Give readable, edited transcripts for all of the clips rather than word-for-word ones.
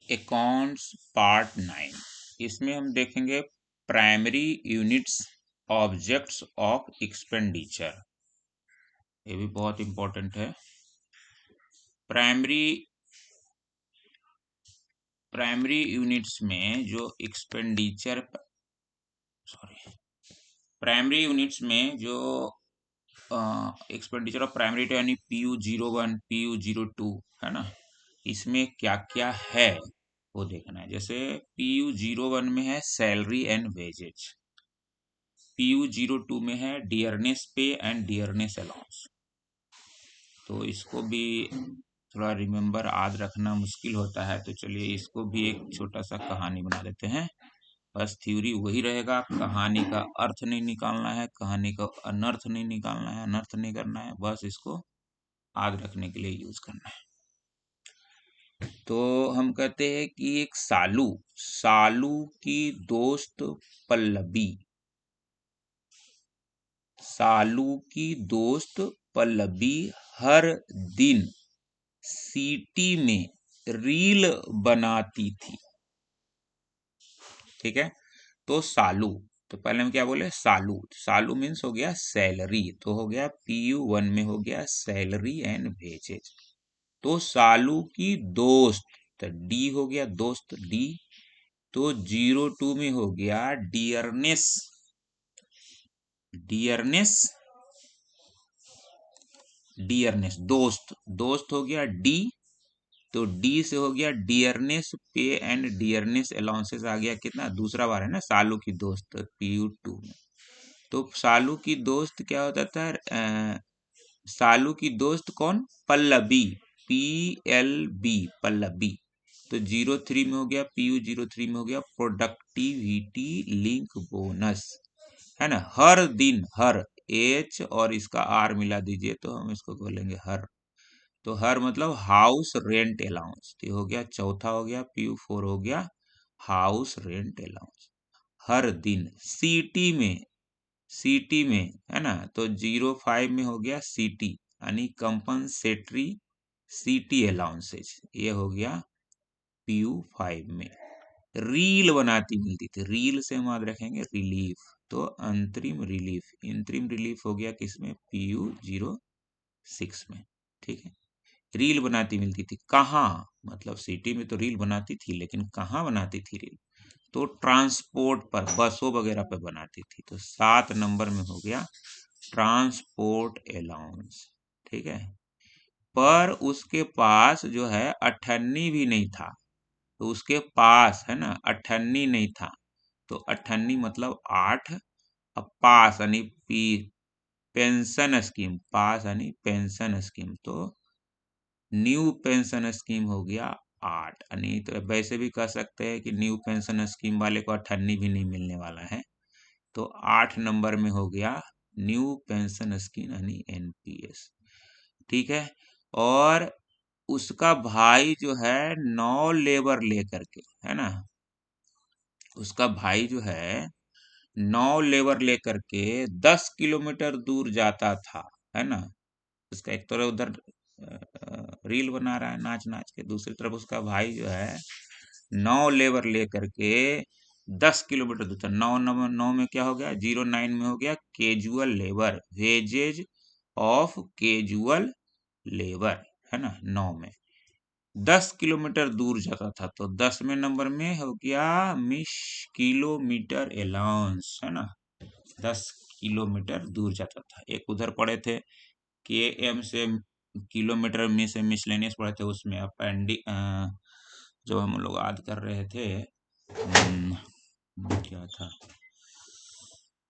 Accounts part 9। इसमें हम देखेंगे primary units objects of expenditure. ये भी बहुत इंपॉर्टेंट है। प्राइमरी यूनिट्स में जो प्राइमरी यूनिट्स में जो एक्सपेंडिचर ऑफ प्राइमरी यानी PU01 PU02 है ना, इसमें क्या क्या है वो देखना है। जैसे PU01 में है सैलरी एंड वेजेज, PU02 में है डियरनेस पे एंड डियरनेस अलाउंस। तो इसको भी थोड़ा रिमेम्बर याद रखना मुश्किल होता है, तो चलिए इसको भी एक छोटा सा कहानी बना देते हैं। बस थ्योरी वही रहेगा, कहानी का अर्थ नहीं निकालना है, कहानी का अनर्थ नहीं निकालना है, अनर्थ नहीं करना है, बस इसको याद रखने के लिए यूज करना है। तो हम कहते हैं कि एक सालू की दोस्त पल्लवी, सालू की दोस्त पल्लवी हर दिन सीटी में रील बनाती थी। ठीक है, तो सालू, तो पहले हम क्या बोले, सालू मीन्स हो गया सैलरी, तो हो गया PU1 में हो गया सैलरी एंड वेजेज। तो सालू की दोस्त, तो डी हो गया दोस्त डी। तो 02 में हो गया डियरनेस, डियरनेस डियरनेस दोस्त हो गया डी। तो डी से हो गया डियरनेस पे एंड डियरनेस अलाउंसेस आ गया कितना, दूसरा बार है ना सालू की दोस्त PU2 में। तो सालू की दोस्त क्या होता था, सालू की दोस्त कौन, पल्लवी, PLB पल्लवी। तो 03 में हो गया PU03 में हो गया प्रोडक्टिविटी लिंक बोनस, है ना। हर दिन, हर H और इसका R मिला दीजिए तो हम इसको बोलेंगे हर। तो हर मतलब हाउस रेंट अलाउंस, तो हो गया चौथा, हो गया PU4 हो गया हाउस रेंट अलाउंस। हर दिन सीटी में है ना, तो 05 में हो गया सीटी यानी कंपनसेटरी सीटी अलाउंसेज, ये हो गया PU5 में। रील बनाती मिलती थी, रील से हम याद रखेंगे रिलीफ, तो इंतरिम रिलीफ हो गया किसमें, PU06 में। ठीक है, रील बनाती मिलती थी कहाँ, मतलब सिटी में तो रील बनाती थी, लेकिन कहाँ बनाती थी रील, तो ट्रांसपोर्ट पर, बसों वगैरह पर बनाती थी। तो 7 नंबर में हो गया ट्रांसपोर्ट अलाउंस। ठीक है, पर उसके पास जो है अठन्नी भी नहीं था, तो उसके पास है ना अठन्नी नहीं था, तो अठन्नी मतलब 8। अब पास यानी पेंशन स्कीम, पास यानी पेंशन स्कीम, तो न्यू पेंशन स्कीम हो गया 8। यानी तो वैसे भी कह सकते हैं कि न्यू पेंशन स्कीम वाले को अठन्नी भी नहीं मिलने वाला है, तो 8 नंबर में हो गया न्यू पेंशन स्कीम यानी NPS। ठीक है, और उसका भाई जो है 9 लेबर लेकर के, है ना, उसका भाई जो है 9 लेबर लेकर के 10 किलोमीटर दूर जाता था, है ना। उसका एक तरफ उधर रील बना रहा है नाच नाच के, दूसरी तरफ उसका भाई जो है 9 लेबर लेकर के 10 किलोमीटर दूर था। 9 में क्या हो गया, 09 में हो गया casual labour, wages of casual labour, है ना। 9 में 10 किलोमीटर दूर जाता था, तो 10वें नंबर में हो गया मिस किलोमीटर अलाउंस, है ना। 10 किलोमीटर दूर जाता था। एक उधर पड़े थे KM से किलोमीटर में से मिसलेनियस पढ़े थे, उसमें जो हम लोग याद कर रहे थे, क्या था,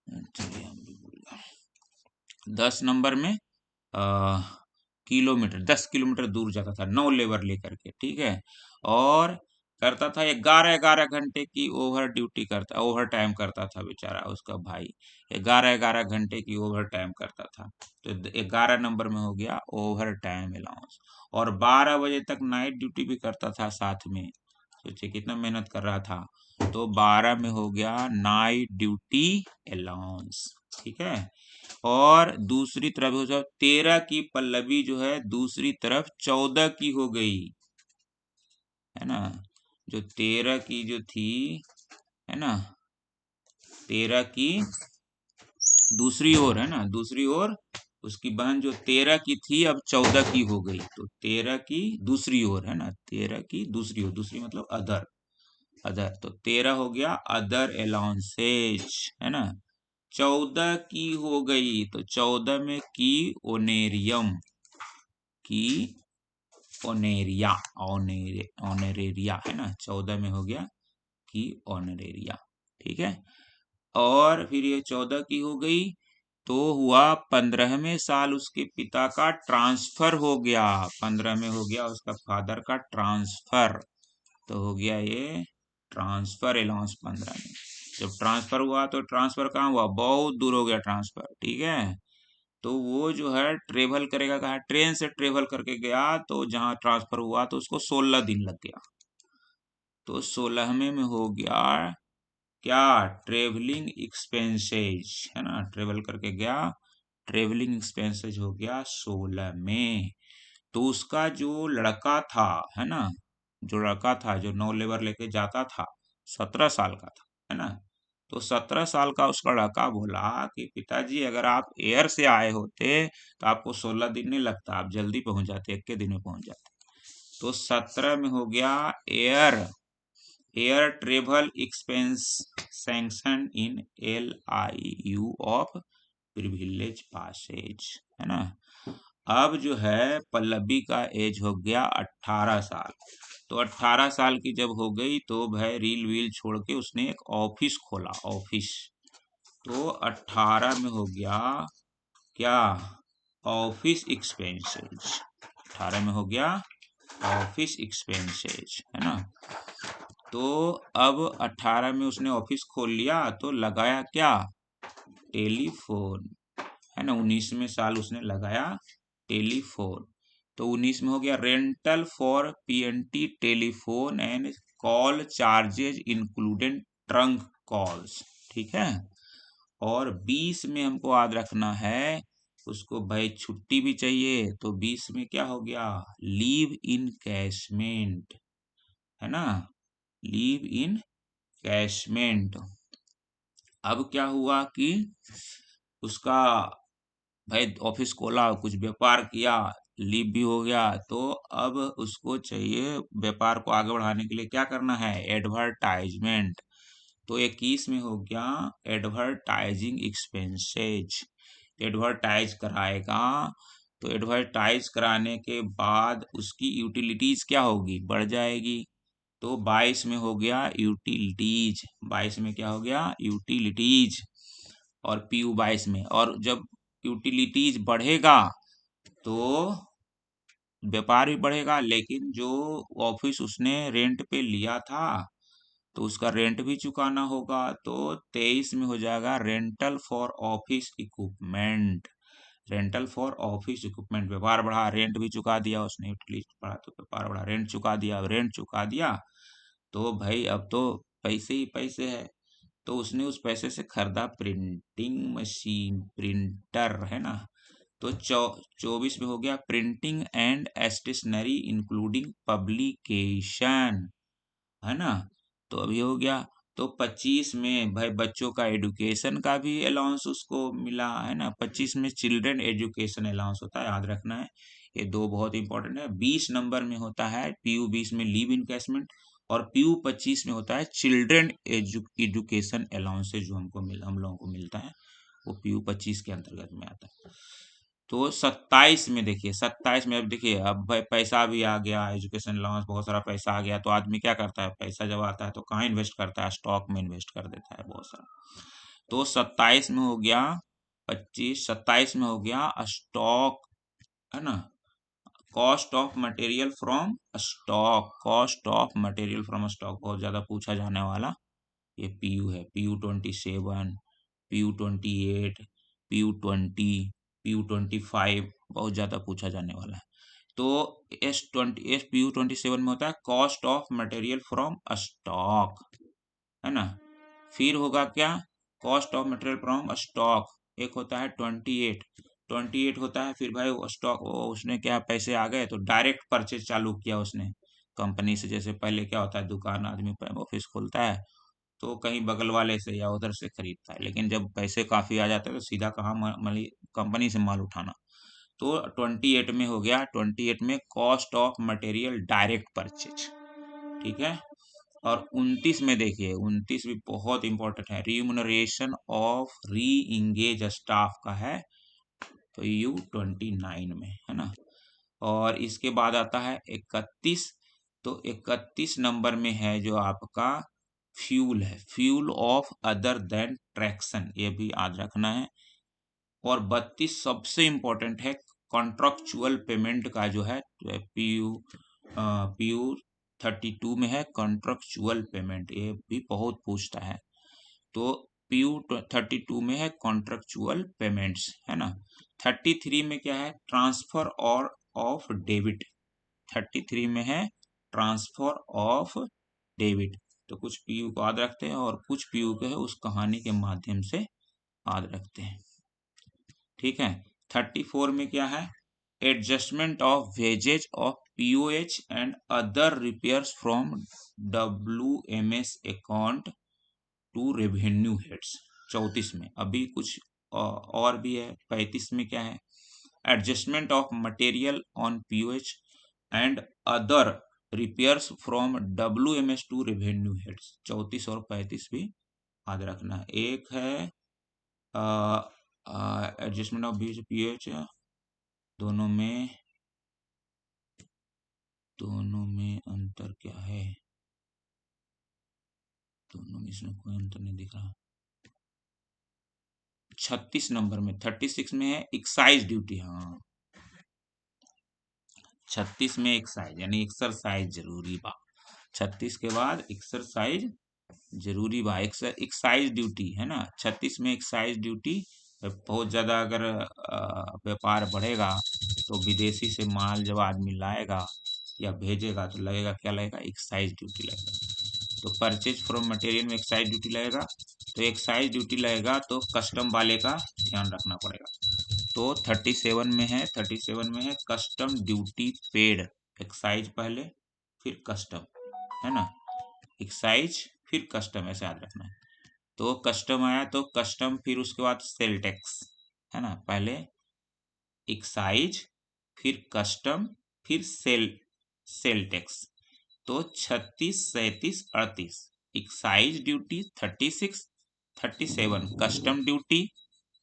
चलिए हम भी भूल गए। 10 नंबर में किलोमीटर, 10 किलोमीटर दूर जाता था 9 लेबर लेकर के। ठीक है, और करता था 11 की ओवर टाइम करता था बेचारा उसका भाई, 11 घंटे की ओवर टाइम करता था। तो 11 नंबर में हो गया ओवर टाइम अलाउंस। और 12 बजे तक नाइट ड्यूटी भी करता था साथ में, सोचिए कितना मेहनत कर रहा था। तो 12 में हो गया नाइट ड्यूटी अलाउंस। ठीक है, और दूसरी तरफ हो जाओ, 13 की पल्लवी जो है दूसरी तरफ 14 की हो गई, है ना। जो 13 की जो थी, है ना, 13 की दूसरी ओर, है ना, दूसरी ओर उसकी बहन जो 13 की थी अब 14 की हो गई, तो 13 की दूसरी ओर, है ना, 13 की दूसरी ओर, दूसरी मतलब अदर, अदर, तो 13 हो गया अदर अलाउंसेज, है ना। 14 की हो गई तो 14 में की ओनेरियम, की ओनेरिया, ऑनरेरिया, है ना, 14 में हो गया की ऑनरेरिया, ठीक है। और फिर ये 14 की हो गई तो हुआ 15वें साल उसके पिता का ट्रांसफर हो गया, 15 में हो गया उसका फादर का ट्रांसफर, तो हो गया ये ट्रांसफर अलाउंस 15 में। जब ट्रांसफर हुआ तो ट्रांसफर कहाँ हुआ, बहुत दूर हो गया ट्रांसफर, ठीक है। तो वो जो है ट्रेवल करेगा कहाँ, ट्रेन से ट्रेवल करके गया, तो जहाँ ट्रांसफर हुआ तो उसको 16 दिन लग गया, तो 16वें में हो गया क्या, ट्रेवलिंग एक्सपेंसेज, है ना, ट्रेवल करके गया, ट्रेवलिंग एक्सपेंसेज हो गया 16 में। तो उसका जो लड़का था, है ना, जो लड़का था जो 9 लेबर लेके जाता था, 17 साल का था, है ना, तो 17 साल का उसका लड़का बोला कि पिताजी अगर आप एयर से आए होते तो आपको 16 दिन नहीं लगता, आप जल्दी पहुंच जाते, एक के दिन में पहुंच जाते। तो 17 में हो गया air, air travel expense sanction in LIU of privilege passes, है ना। अब जो है पल्लवी का एज हो गया 18 साल, तो 18 साल की जब हो गई तो भाई रील वील छोड़ के उसने एक ऑफिस खोला, ऑफिस, तो 18 में हो गया क्या, ऑफिस एक्सपेंसेज, 18 में हो गया ऑफिस एक्सपेंसेज, है ना। तो अब 18 में उसने ऑफिस खोल लिया तो लगाया क्या, टेलीफोन, है ना, 19वें साल उसने लगाया टेलीफोन, तो 19 में हो गया rental for PNT telephone and call charges included trunk calls, ठीक है। और 20 में हमको याद रखना है उसको भाई छुट्टी भी चाहिए, तो 20 में क्या हो गया, लीव इन कैशमेंट, है ना, लीव इन कैशमेंट। अब क्या हुआ कि उसका भाई ऑफिस खोला, कुछ व्यापार किया, लीव भी हो गया, तो अब उसको चाहिए व्यापार को आगे बढ़ाने के लिए क्या करना है, एडवर्टाइजमेंट, तो 21 में हो गया एडवर्टाइजिंग एक्सपेंसेज, एडवर्टाइज कराएगा, तो एडवर्टाइज कराने के बाद उसकी यूटिलिटीज क्या होगी, बढ़ जाएगी, तो 22 में हो गया यूटिलिटीज, 22 में क्या हो गया, यूटिलिटीज, और PU 22 में, और जब यूटिलिटीज बढ़ेगा तो व्यापार भी बढ़ेगा, लेकिन जो ऑफिस उसने रेंट पे लिया था तो उसका रेंट भी चुकाना होगा, तो 23 में हो जाएगा rental for office equipment, rental for office equipment, व्यापार बढ़ा रेंट भी चुका दिया उसने, यूटिलिटी बढ़ा तो व्यापार बढ़ा रेंट चुका दिया, रेंट चुका दिया, तो भाई अब तो पैसे ही पैसे है, तो उसने उस पैसे से खरीदा प्रिंटिंग मशीन, प्रिंटर, है ना, तो 24 में हो गया printing and stationery including publication, है ना, तो अभी हो गया, तो 25 में भाई बच्चों का एजुकेशन का भी अलाउंस उसको मिला, है ना, 25 में चिल्ड्रन एजुकेशन अलाउंस होता है, याद रखना है, ये दो बहुत इंपॉर्टेंट है। 20 नंबर में होता है PU 20 में लीव इनकैशमेंट, और PU 25 में होता है चिल्ड्रन एजुकेशन अलाउंस, जो हम लोगों को मिलता है, वो PU 25 के अंतर्गत में आता है। तो 27 में देखिए, 27 में अब देखिए, अब भाई पैसा भी आ गया, एजुकेशन अलाउंस, बहुत सारा पैसा आ गया, तो आदमी क्या करता है, पैसा जब आता है तो कहाँ इन्वेस्ट करता है, स्टॉक में इन्वेस्ट कर देता है बहुत सारा, तो 27 में हो गया 25, 27 में हो गया स्टॉक, है ना, cost of material from stock, cost of material from stock, बहुत ज्यादा पूछा जाने वाला ये PU है, PU 27, PU 28, PU 20, PU 25, बहुत ज्यादा पूछा जाने वाला है। तो PU 27 में होता है cost of material from stock, है ना। फिर होगा क्या, cost of material from stock, एक होता है 28 होता है, फिर भाई स्टॉक उसने क्या पैसे आ गए तो डायरेक्ट परचेज चालू किया उसने, कंपनी से। जैसे पहले क्या होता है, दुकान आदमी ऑफिस खोलता है तो कहीं बगल वाले से या उधर से खरीदता है, लेकिन जब पैसे काफी आ जाते हैं तो सीधा कहाँ कंपनी से माल उठाना। तो 28 में हो गया, 28 में cost of material direct purchase, ठीक है। और 29 में देखिए, 29 भी बहुत इंपॉर्टेंट है, रिम्यूनरेशन ऑफ री इंगेज स्टाफ का है, तो U29 में है ना। और इसके बाद आता है 31, तो 31 नंबर में है जो आपका फ्यूल है, fuel of other than traction, ये भी याद रखना है। और 32 सबसे इंपॉर्टेंट है, कॉन्ट्रेक्चुअल पेमेंट का जो है PU 32 में है कॉन्ट्रेक्चुअल पेमेंट, ये भी बहुत पूछता है। तो PU 32 में है कॉन्ट्रेक्चुअल पेमेंट्स, है ना। 33 में क्या है, ट्रांसफर और ऑफ डेबिट, 33 में है ट्रांसफर ऑफ डेबिट। तो कुछ PU को याद रखते हैं और कुछ PU को है उस कहानी के माध्यम से याद रखते हैं, ठीक है। 34 में क्या है, adjustment of wages of POH and other repairs from WMS account to revenue heads. 34 में अभी कुछ और भी है। 35 में क्या है, adjustment of material on POH and other repairs from WMS to revenue heads. 34 और 35 भी याद रखना है। एक है एडजस्टमेंट ऑफ POH, दोनों में अंतर क्या है, दोनों में इसमें कोई अंतर नहीं दिख रहा। 36 नंबर में, 36 में है एक्साइज ड्यूटी, हाँ 36 में एक्साइज यानी एक्सरसाइज जरूरी बा, 36 के बाद एक्सरसाइज जरूरी बा, एक्साइज ड्यूटी है ना। 36 में एक्साइज ड्यूटी, बहुत ज्यादा अगर व्यापार बढ़ेगा तो विदेशी से माल जब आदमी लाएगा या भेजेगा तो लगेगा, क्या लगेगा, एक्साइज ड्यूटी लगेगा। तो परचेज फ्रॉम मटेरियल में एक्साइज ड्यूटी लगेगा, तो एक्साइज ड्यूटी लगेगा तो कस्टम वाले का ध्यान रखना पड़ेगा। तो 37 में है, 37 में है कस्टम ड्यूटी पेड, एक्साइज पहले फिर कस्टम, है ना, एक्साइज फिर कस्टम, ऐसे याद रखना है। तो कस्टम आया तो कस्टम, फिर उसके बाद सेल टैक्स, है ना, पहले एक्साइज फिर कस्टम फिर सेल टैक्स। तो 36, 37, 38, excise duty 36, 37 custom duty,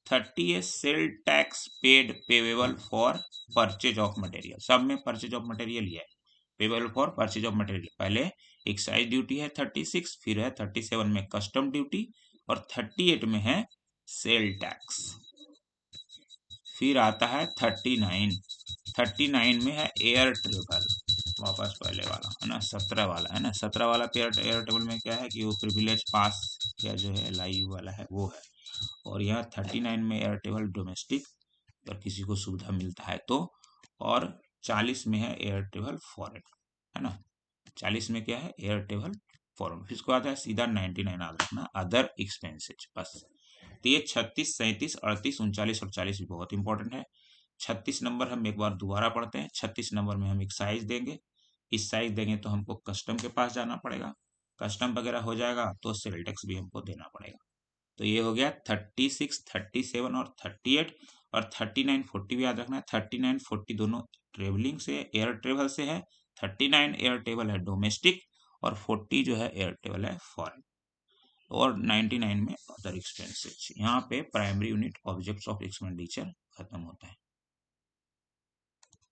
38 sale tax paid payable for purchase of material, सब में परचेज ऑफ मटेरियल ही है, payable for purchase of material. पहले एक्साइज ड्यूटी है 36, फिर है 37 में कस्टम ड्यूटी, और 38 में है सेल टैक्स। फिर आता है 39, 39 में है एयर ट्रेवल, वापस पहले वाला है ना, 17 वाला है ना, 17 वाला एयर ट्रेवल में क्या है कि वो प्रिविलेज पास या जो है लाइव वाला है वो है। और यहाँ 39 में एयर ट्रेवल डोमेस्टिक, अगर किसी को सुविधा मिलता है तो। और 40 में है एयर ट्रेवल फॉरेन, है ना, 40 में क्या है, एयर ट्रेवल फॉरेन। फिर उसको आता है सीधा 99 याद रखना, अदर एक्सपेंसेज, बस। तो ये 36, 37, 38, 39 और 40 भी बहुत इंपॉर्टेंट है। 36 नंबर हम एक बार दोबारा पढ़ते हैं। 36 नंबर में हम एक्साइज देंगे, एक्साइज देंगे तो हमको कस्टम के पास जाना पड़ेगा, कस्टम वगैरह हो जाएगा तो सेल टैक्स भी हमको देना पड़ेगा। तो ये हो गया 36, 37 और 38। और 39, 40 भी याद रखना है। 39, 40 दोनों ट्रेवलिंग से, एयर ट्रेवल से है। 39 एयर ट्रेवल है डोमेस्टिक, और 40 जो है एयर ट्रेवल है फॉरेन। और 99 में अदर एक्सपेंसेस। यहाँ पे primary unit objects of expenditure खत्म होता है।